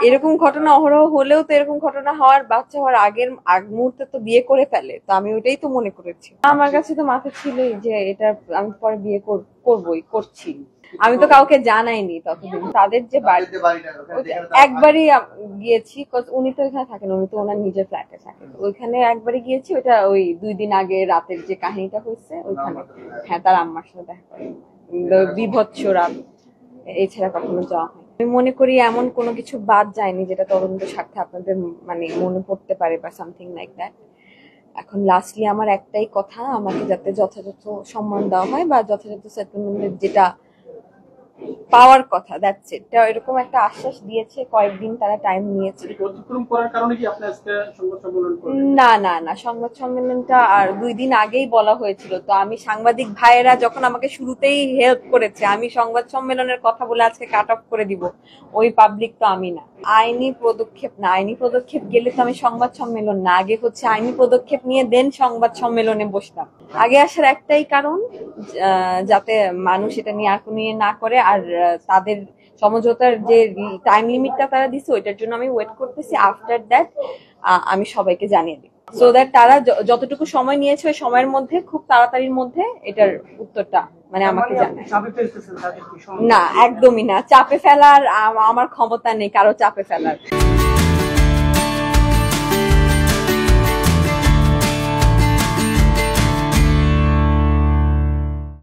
এরকম ঘটনা অহরহ হলেও তো এরকম ঘটনা হওয়ার বাচ্চা হওয়ার আগ মুহূর্তে তো বিয়ে করে ফেলে, তো আমি ওটাই তো মনে করেছি। আমার কাছে তো মাথা ছিলই যে এটা আমি পরে বিয়ে করবই, করছি। আমি তো কাউকে জানাইনি ততদিন। তাদের যে বাড়ি একবারই গিয়েছি, উনি তো এখানে থাকেন, উনি তো ওনার নিজের ফ্ল্যাটে থাকেন, ওইখানে একবারই গিয়েছি। ওটা ওই 2 দিন আগে রাতের যে কাহিনীটা হয়েছে ওইখানে। হ্যাঁ, তার আম্মার সাথে দেখা করি, বিভৎস রাত, এছাড়া কখনো যাওয়া হয়। আমি মনে করি এমন কোনো কিছু বাদ যায়নি যেটা তদন্ত স্বার্থে আপনাদের মানে মনে পড়তে পারে বা সামথিং লাইক দ্যাট। এখন লাস্টলি আমার একটাই কথা, আমাকে যাতে যথাযথ সম্মান দেওয়া হয় বা যথাযথ সেটেলমেন্টের যেটা পাওয়ার কথা, দ্যাটস ইট। এরকম একটা আশ্বাস দিয়েছে, কয়েকদিন তারা টাইম নিয়েছে। না না না, সংবাদ সম্মেলনটা আর 2 দিন আগেই বলা হয়েছিল। তো আমি সাংবাদিক ভাইয়েরা যখন আমাকে শুরুতেই হেল্প করেছে, আমি সংবাদ সম্মেলনের কথা বলে আজকে কাট অফ করে দিব, ওই পাবলিক তো আমি না। আইনি পদক্ষেপ না, আইনি পদক্ষেপ গেলে তো আমি সংবাদ সম্মেলন না, আগে হচ্ছে আইনি পদক্ষেপ নিয়ে দেন সংবাদ সম্মেলনে বসতাম। আগে আসার একটাই কারণ, যাতে মানুষ এটা নিয়ে আর কোনো না করে, আর তাদের সমঝোতার যে টাইম লিমিটটা তারা দিচ্ছে ওইটার জন্য আমি ওয়েট করতেছি। আফটার দ্যাট আমি সবাইকে জানিয়ে দিই, সো দ্যাট তারা যতটুকু সময় নিয়েছে ওই সময়ের মধ্যে খুব তাড়াতাড়ির মধ্যে এটার উত্তরটা মানে আমাকে জানায়। না, একদমই না, চাপে ফেলার আমার ক্ষমতা নেই কারো চাপে ফেলার।